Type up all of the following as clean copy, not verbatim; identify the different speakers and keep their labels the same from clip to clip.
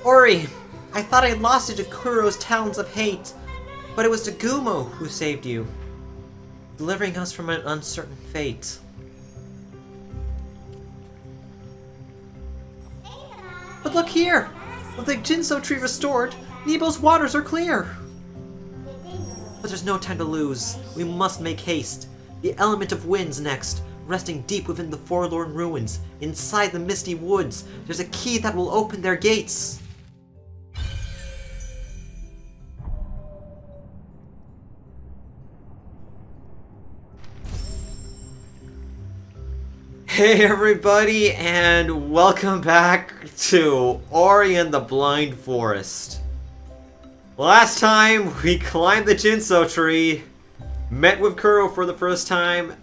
Speaker 1: Ori, I thought I lost you to Kuro's talons of hate, but it was Tagumo who saved you, delivering us from an uncertain fate. But look here! With the Ginso Tree restored, Nibo's waters are clear! But there's no time to lose. We must make haste. The element of wind's next, resting deep within the forlorn ruins, inside the misty woods. There's a key that will open their gates. Hey everybody, and welcome back to Ori and the Blind Forest. Last time, we climbed the Ginso Tree, met with Kuro for the first time,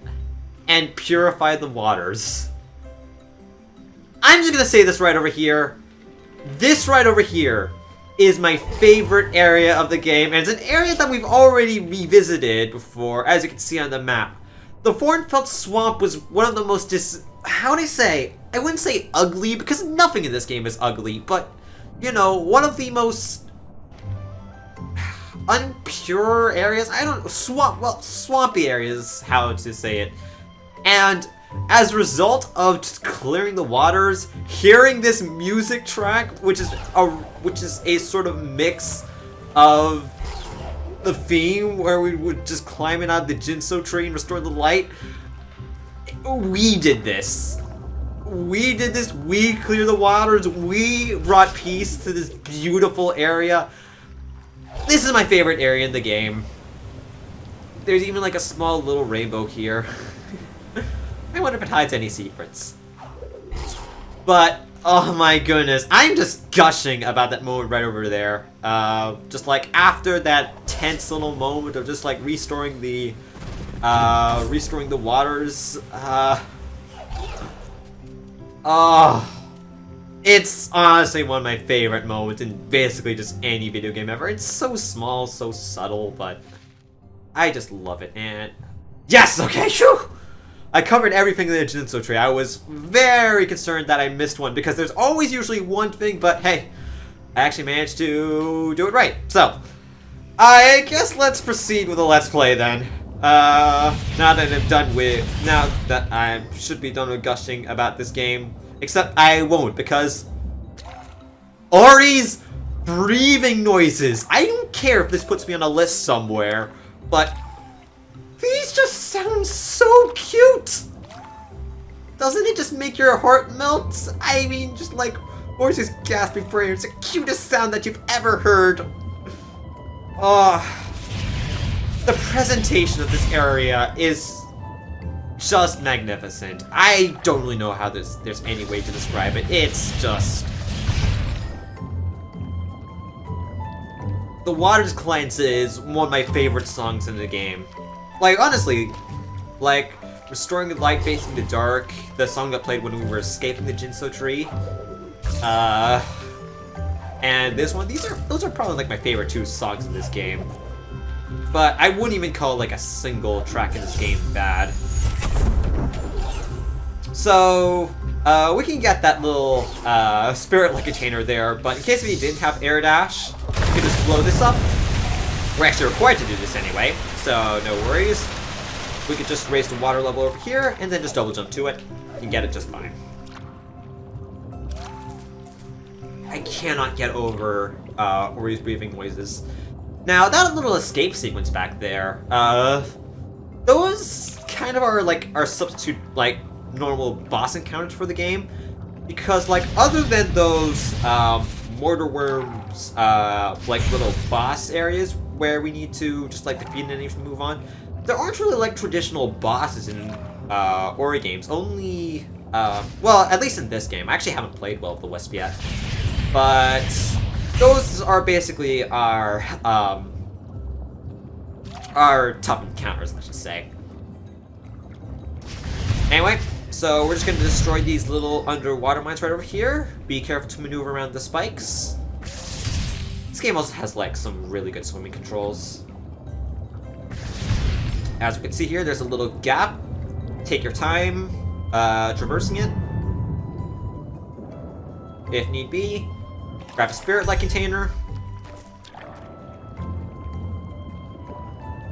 Speaker 1: and purified the waters. I'm just gonna say this right over here. This right over here is my favorite area of the game, and it's an area that we've already revisited before, as you can see on the map. The Thornfelt Swamp was one of the most how do I say? I wouldn't say ugly, because nothing in this game is ugly, but, you know, one of the most unpure areas. I don't know, swampy areas, how to say it. And as a result of just clearing the waters, hearing this music track, which is a sort of mix of the theme where we would just climb out of the Ginso Tree and restore the light. We did this. We did this. We cleared the waters. We brought peace to this beautiful area. This is my favorite area in the game. There's even like a small little rainbow here. I wonder if it hides any secrets. But, oh my goodness, I'm just gushing about that moment right over there. Just like after that tense little moment of just like restoring the waters. It's honestly one of my favorite moments in basically just any video game ever. It's so small, so subtle, but I just love it. And yes, okay, shoo! I covered everything in the Ginso Tree. I was very concerned that I missed one, because there's always usually one thing, but hey, I actually managed to do it right. So, I guess let's proceed with the Let's Play then. Now that I should be done with gushing about this game, except I won't, because Ori's breathing noises. I don't care if this puts me on a list somewhere, but these just sound so cute! Doesn't it just make your heart melt? I mean, just like, Ori's just gasping for air. It's the cutest sound that you've ever heard. The presentation of this area is just magnificent. I don't really know how there's any way to describe it. It's just... The Waters Cleanse is one of my favorite songs in the game. Like, honestly, like, Restoring the Light Facing the Dark, the song that played when we were escaping the Ginso Tree, and this one, those are probably like my favorite two songs in this game. But I wouldn't even call like a single track in this game bad. So, we can get that little spirit-like container there, but in case we didn't have air dash, we could just blow this up. We're actually required to do this anyway, so no worries. We could just raise the water level over here, and then just double jump to it, and get it just fine. I cannot get over Ori's breathing noises. Now, that little escape sequence back there, those kind of are like our substitute, like, normal boss encounters for the game. Because, like, other than those mortar worms, like, little boss areas where we need to just, like, defeat enemies and move on, there aren't really, like, traditional bosses in Ori games. Only, well, at least in this game. I actually haven't played Well of the Wisp yet. But those are basically our tough encounters, let's just say. Anyway, so we're just going to destroy these little underwater mines right over here. Be careful to maneuver around the spikes. This game also has, like, some really good swimming controls. As we can see here, there's a little gap. Take your time traversing it, if need be. Grab a spirit-like container.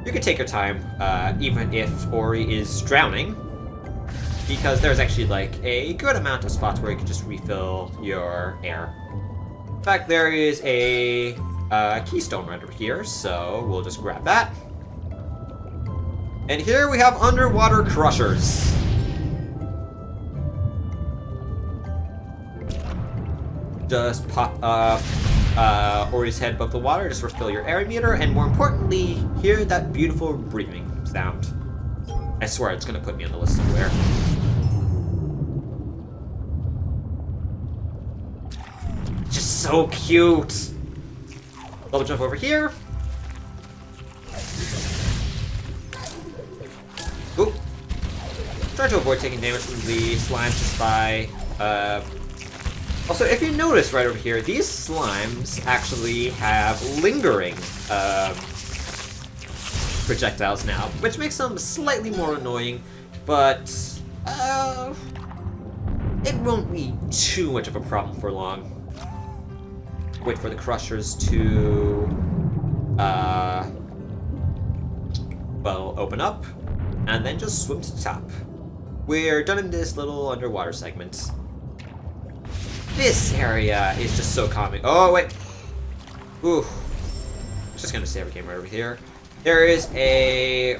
Speaker 1: You can take your time, even if Ori is drowning, because there's actually like a good amount of spots where you can just refill your air. In fact, there is a keystone right over here, so we'll just grab that. And here we have underwater crushers. Just pop up Ori's head above the water, just refill your air meter, and more importantly, hear that beautiful breathing sound. I swear it's gonna put me on the list somewhere. Just so cute. Double jump over here. Oop. Try to avoid taking damage from the slimes just by also, if you notice right over here, these slimes actually have lingering projectiles now, which makes them slightly more annoying, but it won't be too much of a problem for long. Wait for the crushers to well, open up, and then just swim to the top. We're done in this little underwater segment. This area is just so calming. Oh, wait. Ooh. Just gonna save a game right over here. There is a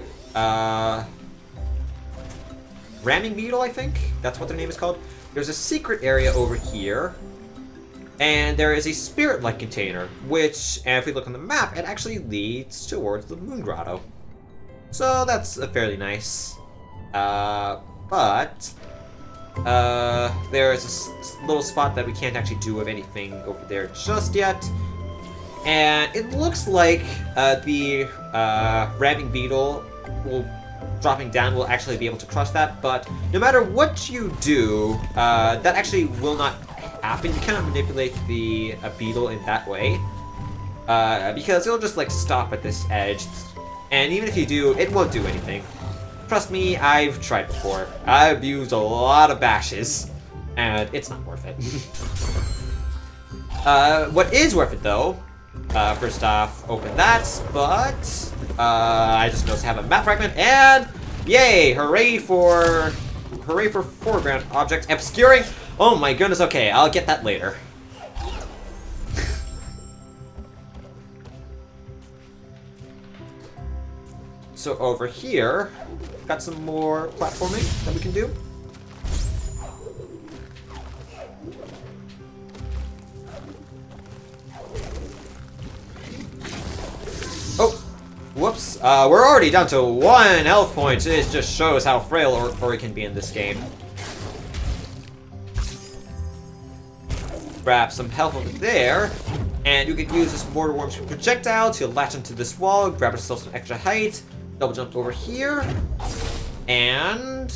Speaker 1: ramming beetle, I think. That's what their name is called. There's a secret area over here. And there is a spirit-like container, which, and if we look on the map, it actually leads towards the Moon Grotto. So that's fairly nice. But there's a little spot that we can't actually do of anything over there just yet. And it looks like the ramming beetle dropping down will actually be able to crush that, but no matter what you do, that actually will not happen. You cannot manipulate the beetle in that way, because it'll just like stop at this edge, and even if you do, it won't do anything. Trust me, I've tried before. I've used a lot of bashes, and it's not worth it. What is worth it though, first off, open that, but I just noticed I have a map fragment, and yay! Hooray for foreground objects obscuring. Oh my goodness, okay, I'll get that later. So over here, got some more platforming that we can do. Oh, whoops. We're already down to 1 health point. It just shows how frail Ori can be in this game. Grab some health over there, and you can use this mortar worm's projectile to latch onto this wall, grab yourself some extra height, double jump over here, and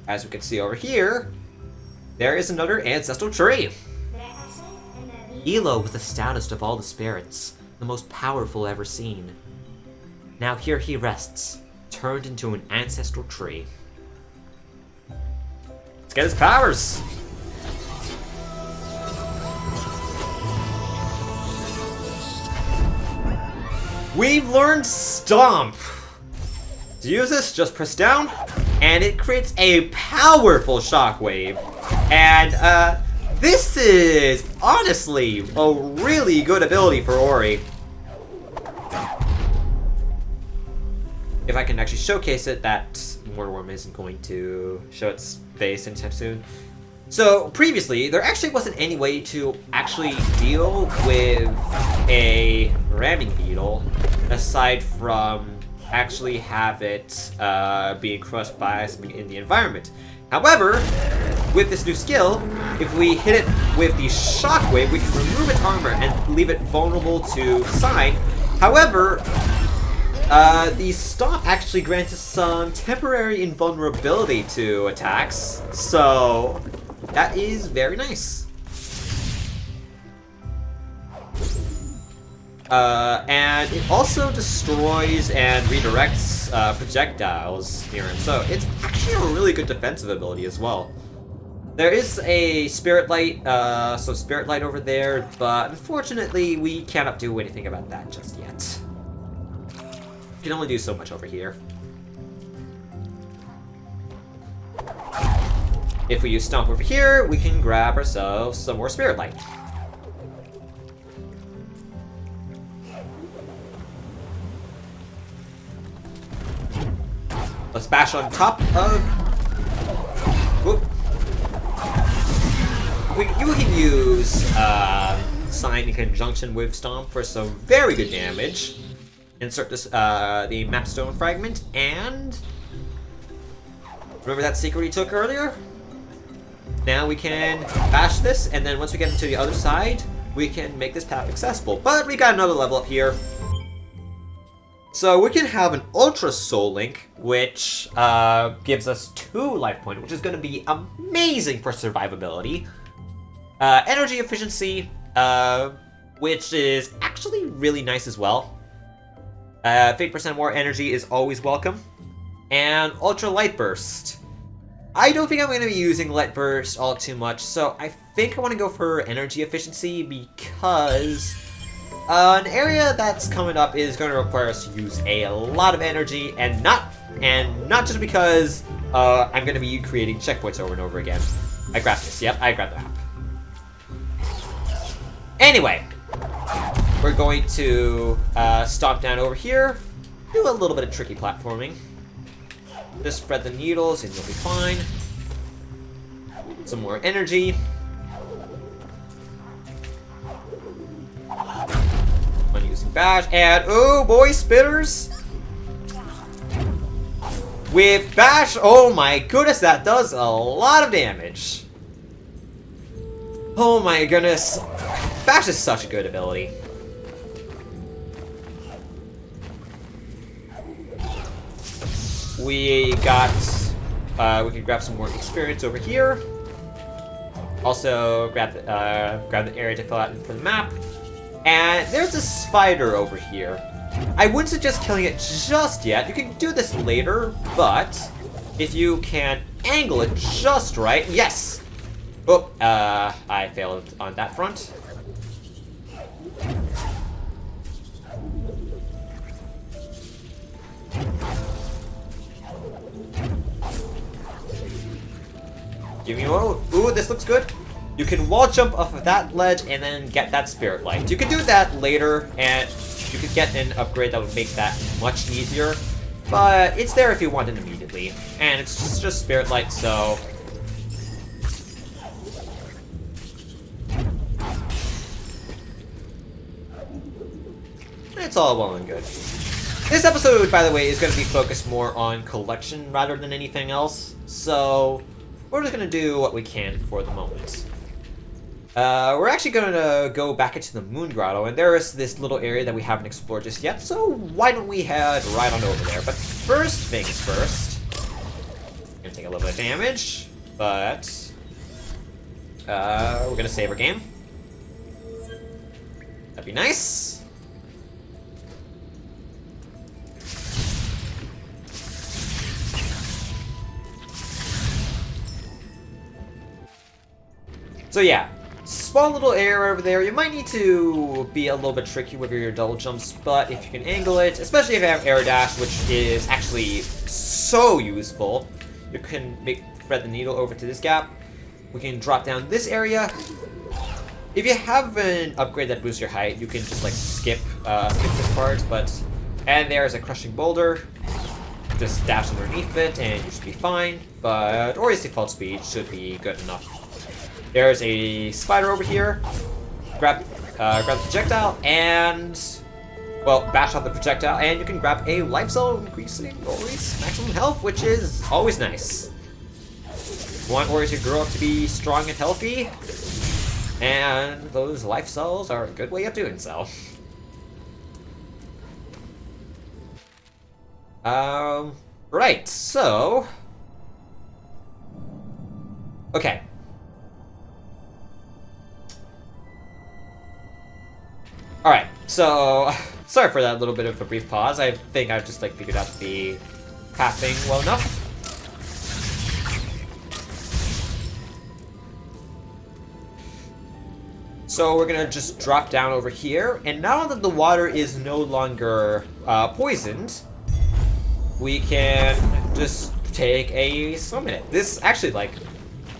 Speaker 1: as we can see over here, there is another ancestral tree. Elo was the stoutest of all the spirits, the most powerful ever seen. Now here he rests, turned into an ancestral tree. Let's get his powers! We've learned Stomp! To use this, just press down, and it creates a powerful shockwave. And, this is honestly a really good ability for Ori. If I can actually showcase it, that Mortar Worm isn't going to show its face anytime soon. So, previously, there actually wasn't any way to actually deal with a ramming beetle, aside from actually have it being crushed by something in the environment. However, with this new skill, if we hit it with the shockwave, we can remove its armor and leave it vulnerable to Sign. However, the Stomp actually grants us some temporary invulnerability to attacks, so that is very nice. And it also destroys and redirects projectiles here, and so it's actually a really good defensive ability as well. There is a spirit light, spirit light over there, but unfortunately we cannot do anything about that just yet. We can only do so much over here. If we use Stomp over here, we can grab ourselves some more spirit light. Let's bash on top of... Whoop. You can use Sign in conjunction with Stomp for some very good damage. Insert this, the Mapstone fragment, and... Remember that secret we took earlier? Now we can bash this, and then once we get into the other side, we can make this path accessible. But we got another level up here. So we can have an Ultra Soul Link, which gives us 2 life points, which is going to be amazing for survivability. Energy efficiency, which is actually really nice as well. 50% more energy is always welcome. And Ultra Light Burst. I don't think I'm going to be using Light Burst all too much, so I think I want to go for energy efficiency because an area that's coming up is going to require us to use a lot of energy, and not just because I'm going to be creating checkpoints over and over again. I grabbed this. Yep, I grabbed the map. Anyway, we're going to stomp down over here, do a little bit of tricky platforming. Just spread the needles and you'll be fine. Some more energy. I'm using bash, and oh boy, spitters! With bash, oh my goodness, that does a lot of damage. Oh my goodness. Bash is such a good ability. We can grab some more experience over here. Also, grab the area to fill out for the map. And there's a spider over here. I wouldn't suggest killing it just yet. You can do this later, but if you can angle it just right, yes! Oh, I failed on that front. Give me one. Ooh, this looks good. You can wall jump off of that ledge and then get that spirit light. You can do that later, and you could get an upgrade that would make that much easier. But it's there if you want it immediately, and it's just spirit light, so. It's all well and good. This episode, by the way, is going to be focused more on collection rather than anything else, so we're just going to do what we can for the moment. We're actually going to go back into the Moon Grotto, and there is this little area that we haven't explored just yet, so why don't we head right on over there. But first things first, we're going to take a little bit of damage, but we're going to save our game. That'd be nice. So yeah, small little area over there. You might need to be a little bit tricky with your double jumps, but if you can angle it, especially if you have air dash, which is actually so useful, you can thread the needle over to this gap. We can drop down this area. If you have an upgrade that boosts your height, you can just like skip this part. And there's a crushing boulder. Just dash underneath it, and you should be fine. But Ori's default speed should be good enough. There's a spider over here. Grab the projectile and, well, bash out the projectile, and you can grab a life cell, increasing Ori's maximum health, which is always nice. You want Ori to grow up to be strong and healthy, and those life cells are a good way of doing so. Right, so. Okay. Alright, so, sorry for that little bit of a brief pause. I think I've just, like, figured out the pathing well enough. So we're gonna just drop down over here, and now that the water is no longer poisoned, we can just take a swim in it. This actually, like,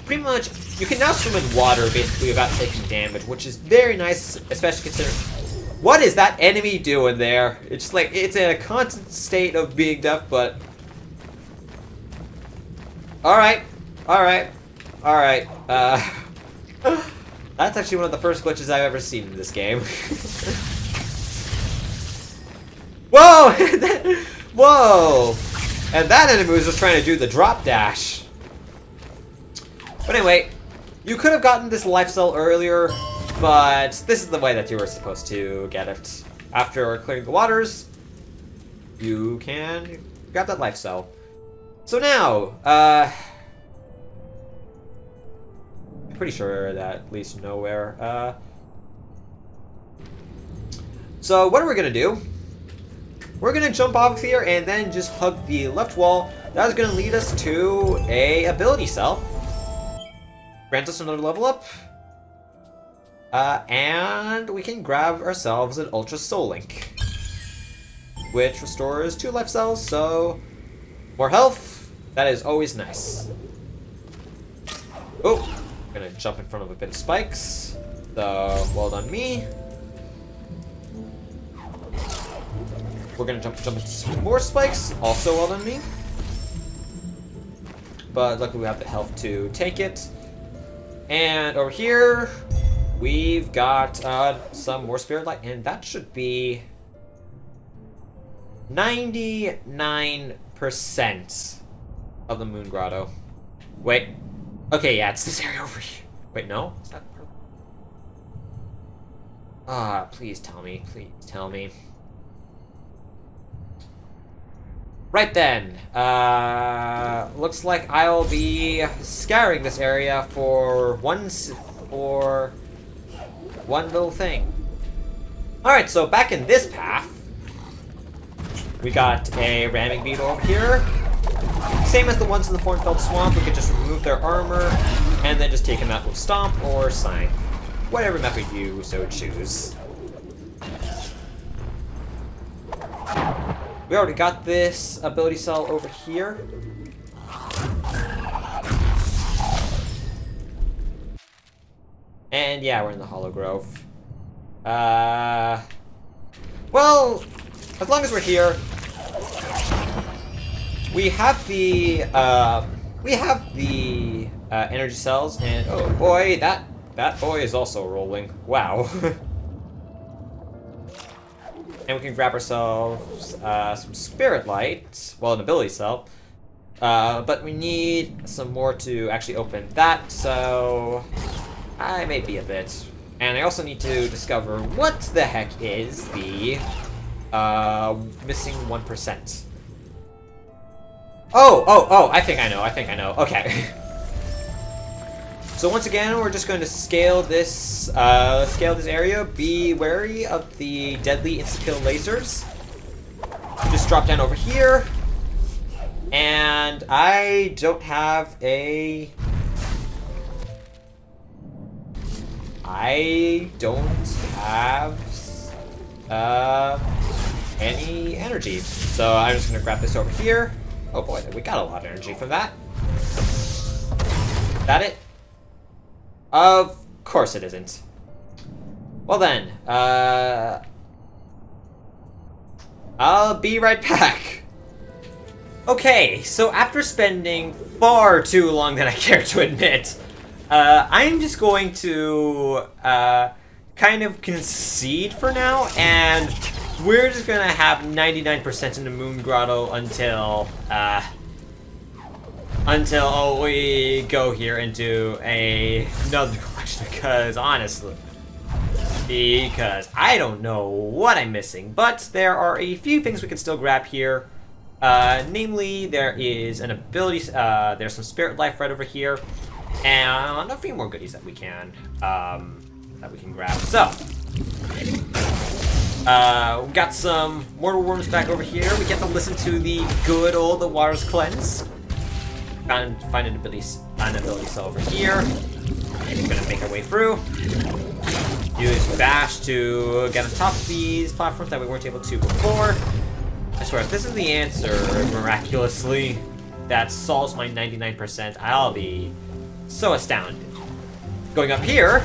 Speaker 1: pretty much, you can now swim in water basically without taking damage, which is very nice, especially considering... What is that enemy doing there? It's like, it's in a constant state of being deaf, but... Alright. That's actually one of the first glitches I've ever seen in this game. Whoa! Whoa! And that enemy was just trying to do the drop dash. But anyway, you could have gotten this life cell earlier, but this is the way that you were supposed to get it. After clearing the waters, you can grab that life cell. So now, I'm pretty sure that leads nowhere. So what are we gonna do? We're gonna jump off here and then just hug the left wall. That is gonna lead us to a ability cell. Grant us another level up. And we can grab ourselves an Ultra Soul Link, which restores 2 life cells, so more health. That is always nice. Oh, I'm gonna jump in front of a bit of spikes. So, well done me. We're gonna jump into some more spikes. Also well done me. But luckily we have the health to take it. And over here, we've got some more Spirit Light, and that should be 99% of the Moon Grotto. Wait. Okay, yeah, it's this area over here. Wait, no? Is that part? Please tell me. Please tell me. Right then. Looks like I'll be scouring this area for one little thing. Alright, so back in this path, we got a ramming beetle over here. Same as the ones in the Thornfelt Swamp, we could just remove their armor and then just take them out with Stomp or Sign. Whatever method you so choose. We already got this ability cell over here. And yeah, we're in the Hollow Grove. Well, as long as we're here, we have the energy cells, and oh boy, that boy is also rolling. Wow. And we can grab ourselves some Spirit Light, well, an ability cell. But we need some more to actually open that, so I may be a bit. And I also need to discover what the heck is the missing 1%. Oh, I think I know. Okay. So once again, we're just going to scale this area. Be wary of the deadly insta-kill lasers. Just drop down over here. And I don't have any energy. So I'm just gonna grab this over here. Oh boy, we got a lot of energy from that. Is that it? Of course it isn't. Well then, I'll be right back. Okay, so after spending far too long than I care to admit, I'm just going to kind of concede for now, and we're just gonna have 99% in the Moon Grotto until we go here into another collection, because honestly, I don't know what I'm missing, but there are a few things we can still grab here. Namely, there is an ability, there's some Spirit Life right over here, and a few more goodies that we can grab. So, we got some Mortal Worms back over here. We get to listen to the good old The Waters Cleanse. Find an ability cell over here. We're gonna make our way through. Use Bash to get on top of these platforms that we weren't able to before. I swear, if this is the answer, miraculously, that solves my 99%, I'll be so astounded. Going up here,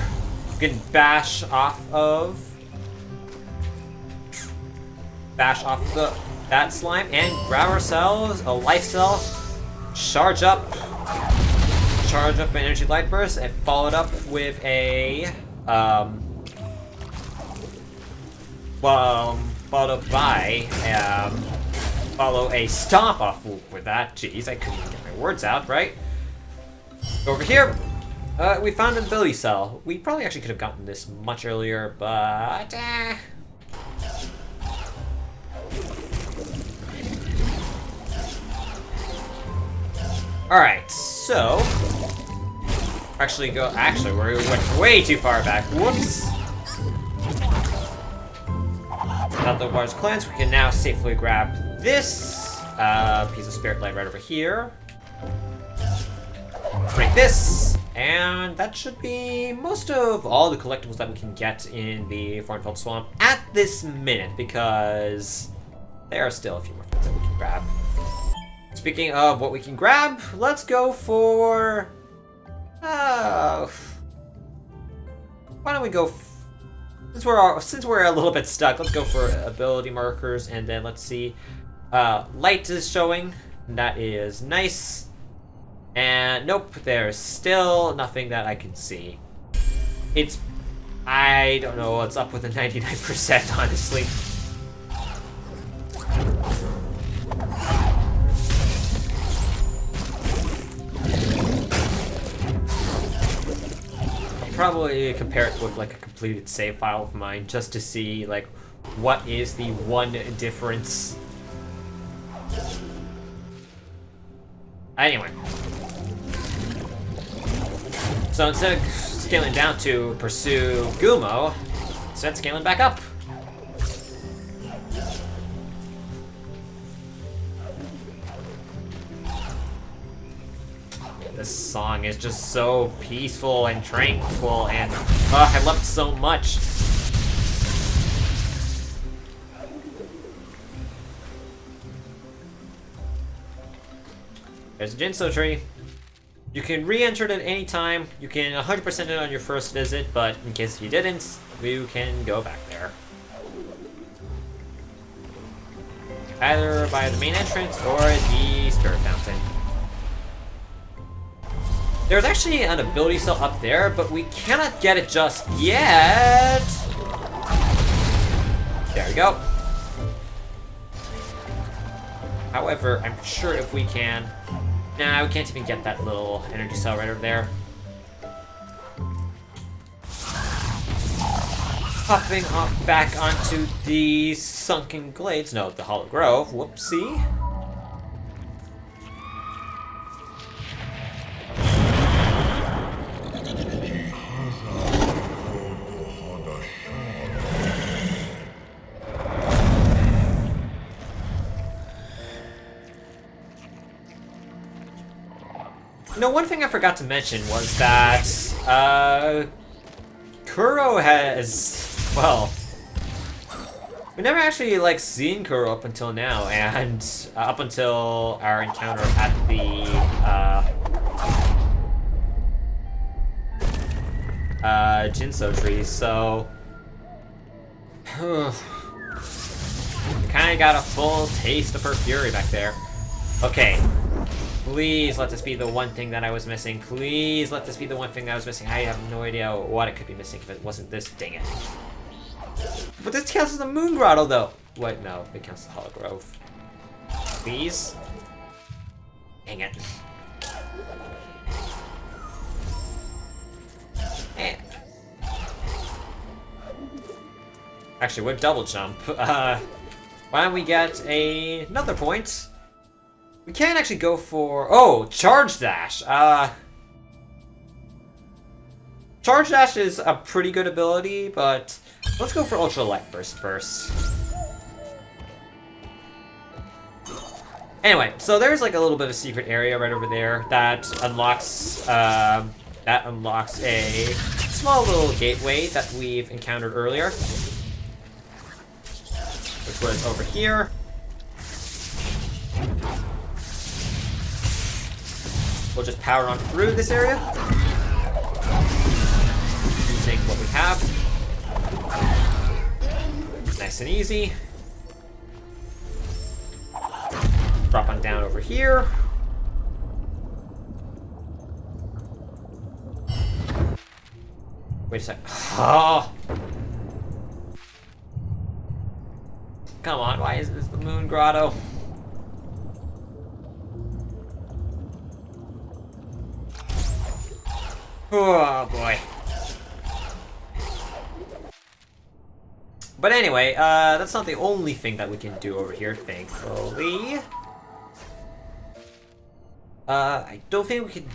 Speaker 1: we can bash off that slime and grab ourselves a life cell, charge up an energy light burst, and follow it up with a follow a stomp off with that. Jeez, I couldn't even get my words out, right? Over here, we found an ability cell. We probably actually could have gotten this much earlier, but Alright, so actually, we went way too far back. Whoops. Now the water's cleansed, we can now safely grab this piece of spirit light right over here. Break this, and that should be most of all the collectibles that we can get in the Thornfelt Swamp at this minute, because there are still a few more things that we can grab. Speaking of what we can grab, let's go for... why don't we go... Since we're a little bit stuck, let's go for ability markers, and then let's see. Light is showing. That is nice. And nope, there's still nothing that I can see. I don't know what's up with the 99%, honestly. Probably compare it with like a completed save file of mine just to see like what is the one difference. Anyway, so instead of scaling down to pursue Gumo, instead scaling back up. This song is just so peaceful and tranquil, and I love it so much. There's a Ginso Tree. You can re-enter it at any time. You can 100% it on your first visit, but in case you didn't, you can go back there. Either by the main entrance or the Spirit Fountain. There's actually an ability cell up there, but we cannot get it just yet. There we go. However, I'm sure if we can... Nah, we can't even get that little energy cell right over there. Hopping off back onto the Sunken Glades. No, the Hollow Grove. Whoopsie. You know, one thing I forgot to mention was that, Kuro has, well, we never actually, like, seen Kuro up until now, and up until our encounter at the, Ginso Tree, so, kinda got a full taste of her fury back there. Okay. Please let this be the one thing that I was missing. Please let this be the one thing that I was missing. I have no idea what it could be missing if it wasn't this. Dang it. But this counts as the Moon Grotto, though. Wait, no. It counts as the Hollow Grove. Please? Dang it. And... Actually, with double jump, why don't we get another point? We can actually go for... Oh, Charge Dash! Charge Dash is a pretty good ability, but let's go for Ultra Light Burst first. Anyway, so there's like a little bit of a secret area right over there that unlocks a small little gateway that we've encountered earlier, which was over here. We'll just power on through this area, using what we have. Nice and easy. Drop on down over here. Wait a sec. Oh! Come on, why is this the Moon Grotto? Oh boy. But anyway, that's not the only thing that we can do over here, thankfully. I don't think we can...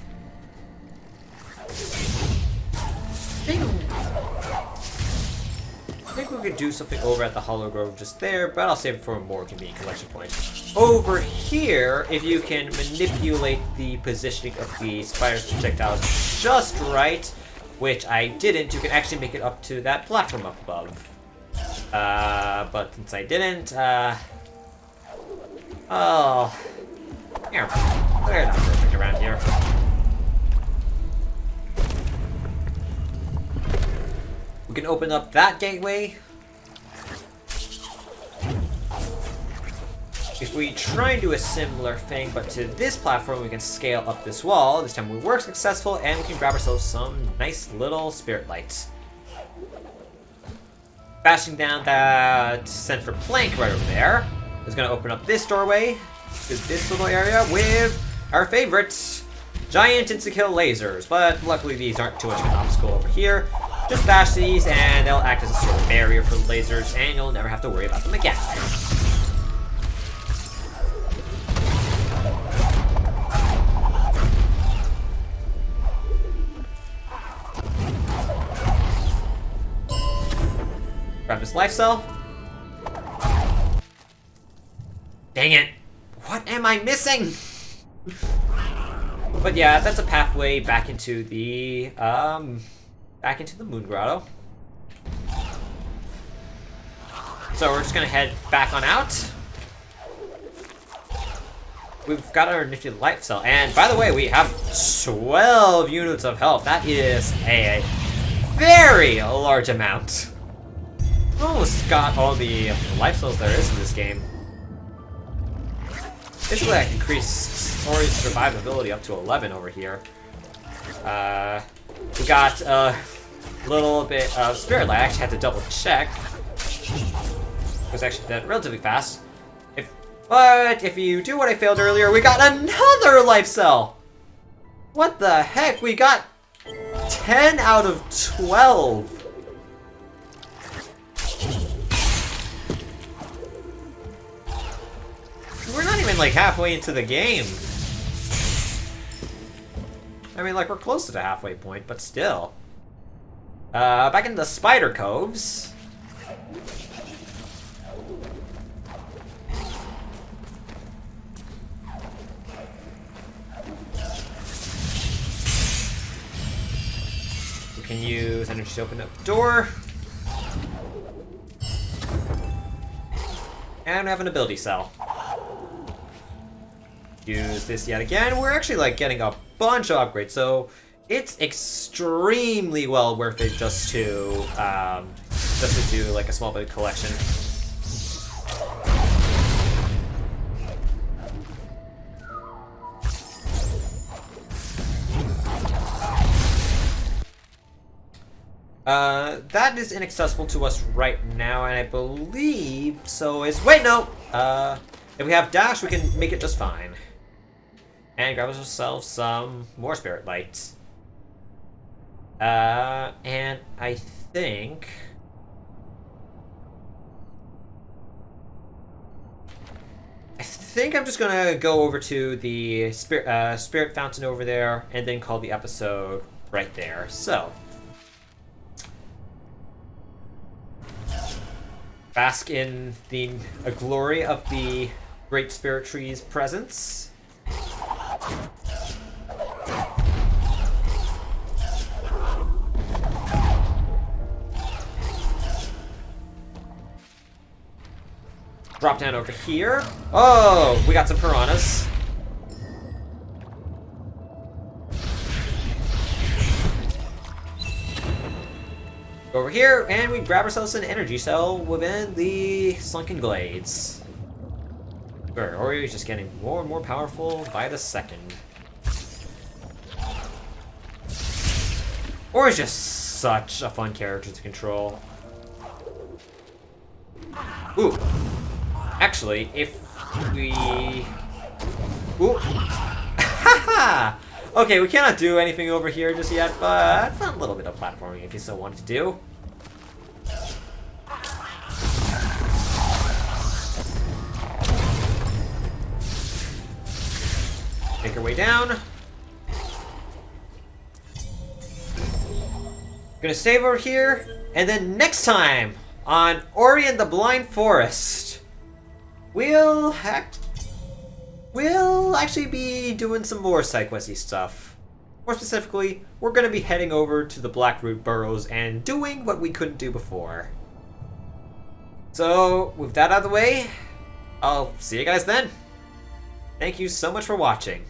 Speaker 1: I think we could do something over at the Hollow Grove just there, but I'll save it for a more convenient collection point. Over here, if you can manipulate the positioning of the spider's projectiles just right, which I didn't, you can actually make it up to that platform up above. But since I didn't, oh, here, they're not perfect around here. We can open up that gateway. If we try and do a similar thing, but to this platform, we can scale up this wall. This time we were successful, and we can grab ourselves some nice little spirit lights. Bashing down that center plank right over there is going to open up this doorway to this little area with our favorite giant insta-kill lasers. But luckily these aren't too much of an obstacle over here. Just bash these and they'll act as a sort of barrier for the lasers, and you'll never have to worry about them again. Grab this life cell. Dang it! What am I missing? But yeah, that's a pathway back into the Moon Grotto. So we're just gonna head back on out. We've got our nifty life cell, and by the way, we have 12 units of health. That is a very large amount. Almost got all the life cells there is in this game. Basically, I can increase Story's survivability up to 11 over here. We got a little bit of spirit light. I actually had to double check. It was actually done relatively fast. But if you do what I failed earlier, we got another life cell! What the heck? We got 10 out of 12. We're not even like halfway into the game. I mean, like, we're close to the halfway point, but still. Back in the Spider Coves. We can use energy to open up the door. And we have an ability cell. Use this yet again. We're actually like getting a bunch of upgrades, so it's extremely well worth it just to do like a small bit of collection. That is inaccessible to us right now, and I believe so is... Wait, no! If we have dash, we can make it just fine. And grab ourselves some more spirit lights. And I think... I'm just gonna go over to the spirit fountain over there, and then call the episode right there. So... bask in the glory of the Great Spirit Tree's presence. drop down over here. Oh, we got some piranhas. Go over here, and we grab ourselves an energy cell within the Sunken Glades. Or he's just getting more and more powerful by the second. Or is just such a fun character to control. Ooh. Actually, if we... Ooh. Haha! Okay, we cannot do anything over here just yet, but a little bit of platforming if you still wanted to do. Make our way down. Gonna save over here, and then next time on Ori and the Blind Forest, we'll actually be doing some more side questy stuff. More specifically, we're gonna be heading over to the Blackroot Burrows and doing what we couldn't do before. So, with that out of the way, I'll see you guys then. Thank you so much for watching.